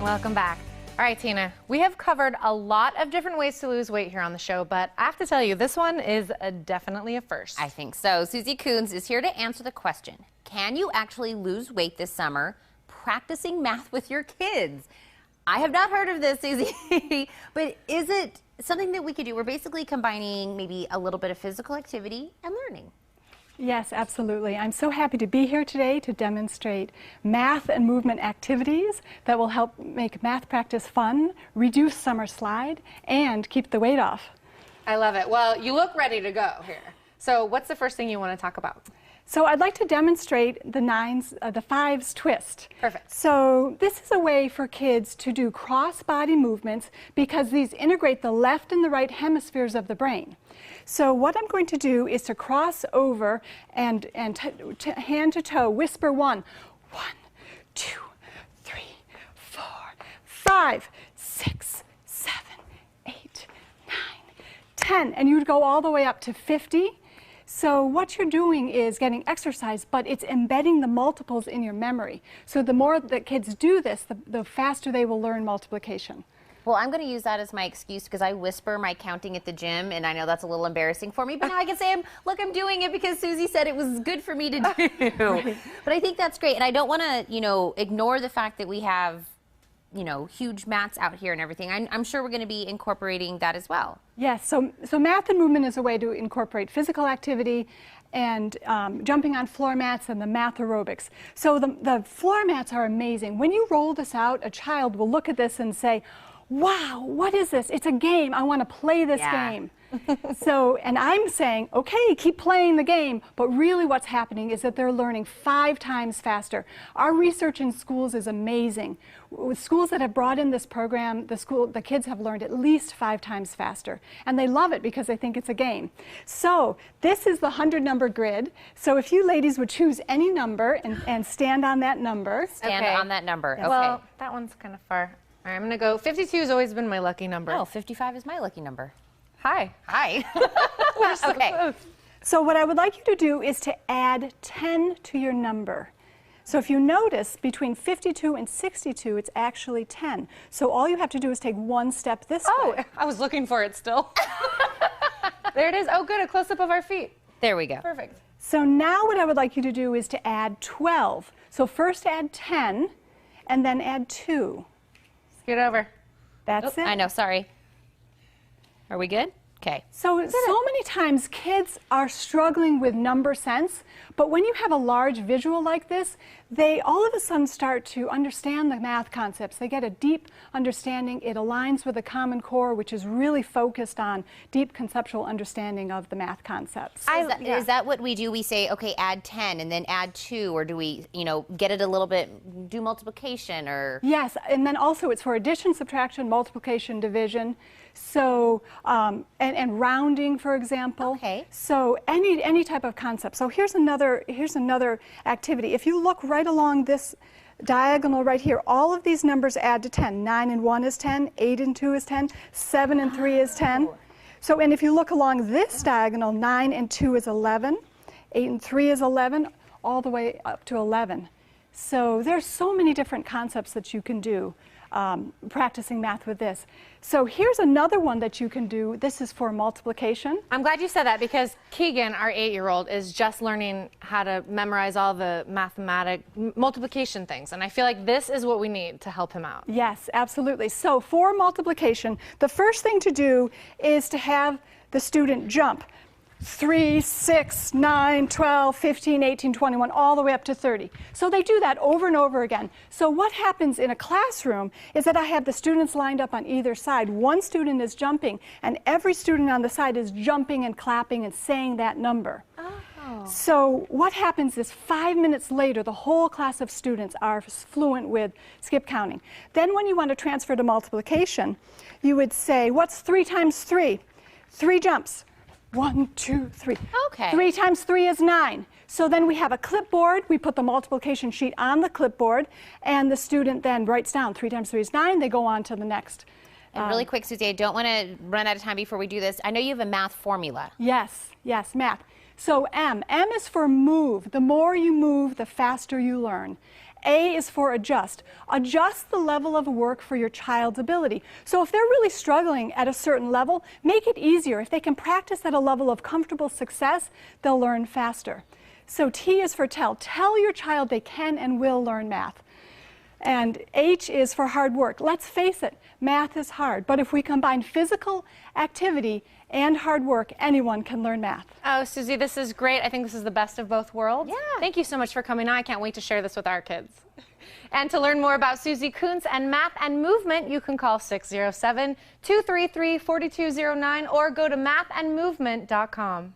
Welcome back. All right, Tina, we have covered a lot of different ways to lose weight here on the show, but I have to tell you, this one is definitely a first. I think so. Suzy Koontz is here to answer the question, can you actually lose weight this summer practicing math with your kids? I have not heard of this, Suzy, but is it something that we could do? We're basically combining maybe a little bit of physical activity and learning. Yes, absolutely. I'm so happy to be here today to demonstrate math and movement activities that will help make math practice fun, reduce summer slide, and keep the weight off. I love it. Well, you look ready to go here. So what's the first thing you want to talk about? So I'd like to demonstrate the fives twist. Perfect. So this is a way for kids to do cross-body movements because these integrate the left and the right hemispheres of the brain. So what I'm going to do is to cross over and hand to toe, whisper 1, 1, 2, 3, 4, 5, 6, 7, 8, 9, 10. And you'd go all the way up to 50. So what you're doing is getting exercise, but it's embedding the multiples in your memory. So the more that kids do this, the faster they will learn multiplication. Well, I'm going to use that as my excuse because I whisper my counting at the gym, and I know that's a little embarrassing for me, but now I can say, look, I'm doing it because Suzy said it was good for me to do. Right. But I think that's great, and I don't want to, ignore the fact that we have, huge mats out here and everything. I'm sure we're going to be incorporating that as well. Yes, so math and movement is a way to incorporate physical activity and jumping on floor mats and the math aerobics. So the floor mats are amazing. When you roll this out, a child will look at this and say, wow, what is this? It's a game. I want to play this game. So, and I'm saying, okay, keep playing the game, but really what's happening is that they're learning 5 times faster. Our research in schools is amazing. With schools that have brought in this program, the kids have learned at least 5 times faster. And they love it because they think it's a game. So, this is the 100-number grid. So if you ladies would choose any number and stand on that number. Stand on that number, Yes. okay. Well, that one's kind of far. All right, I'm going to go, 52 has always been my lucky number. Oh, 55 is my lucky number. Hi. Hi. We're so Okay. close. So what I would like you to do is to add 10 to your number. So if you notice, between 52 and 62, it's actually 10. So all you have to do is take one step this way. I was looking for it still. There it is. Oh, good, a close-up of our feet. There we go. Perfect. So now what I would like you to do is to add 12. So first add 10, and then add 2. Scoot over. That's it. I know, sorry. Are we good? Okay. So many times kids are struggling with number sense, but when you have a large visual like this, they all of a sudden start to understand the math concepts. They get a deep understanding. It aligns with a common core, which is really focused on deep conceptual understanding of the math concepts. Is that what we do? We say, okay, add 10 and then add 2, or do we, get it a little bit, do multiplication or? Yes, and then also it's for addition, subtraction, multiplication, division. So, and rounding, for example. Okay. So any type of concept. So here's another activity. If you look right along this diagonal right here, all of these numbers add to 10. 9 and 1 is 10, 8 and 2 is 10, 7 and 3 is 10. So, and if you look along this diagonal, 9 and 2 is 11, 8 and 3 is 11, all the way up to 11. So there's so many different concepts that you can do. Practicing math with this. So here's another one that you can do. This is for multiplication. I'm glad you said that because Keegan, our 8-year-old, is just learning how to memorize all the multiplication things. And I feel like this is what we need to help him out. Yes, absolutely. So for multiplication, the first thing to do is to have the student jump 3, 6, 9, 12, 15, 18, 21, all the way up to 30. So they do that over and over again. So what happens in a classroom is that I have the students lined up on either side. One student is jumping, and every student on the side is jumping and clapping and saying that number. Oh. So what happens is 5 minutes later, the whole class of students are fluent with skip counting. Then when you want to transfer to multiplication, you would say, what's 3 times 3? 3 jumps. 1, 2, 3. Okay. 3 times 3 is 9. So then we have a clipboard. We put the multiplication sheet on the clipboard, and the student then writes down 3 times 3 is 9. They go on to the next. And really quick, Suzy, I don't want to run out of time before we do this. I know you have a math formula. Yes, math. So M is for move. The more you move, the faster you learn. A is for adjust. Adjust the level of work for your child's ability. So if they're really struggling at a certain level, make it easier. If they can practice at a level of comfortable success, they'll learn faster. So T is for tell. Tell your child they can and will learn math. And H is for hard work. Let's face it, math is hard, but if we combine physical activity and hard work, anyone can learn math. Oh, Suzy, this is great. I think this is the best of both worlds. Yeah. Thank you so much for coming on. I can't wait to share this with our kids. And to learn more about Suzy Koontz and math and movement, you can call 607-233-4209 or go to mathandmovement.com.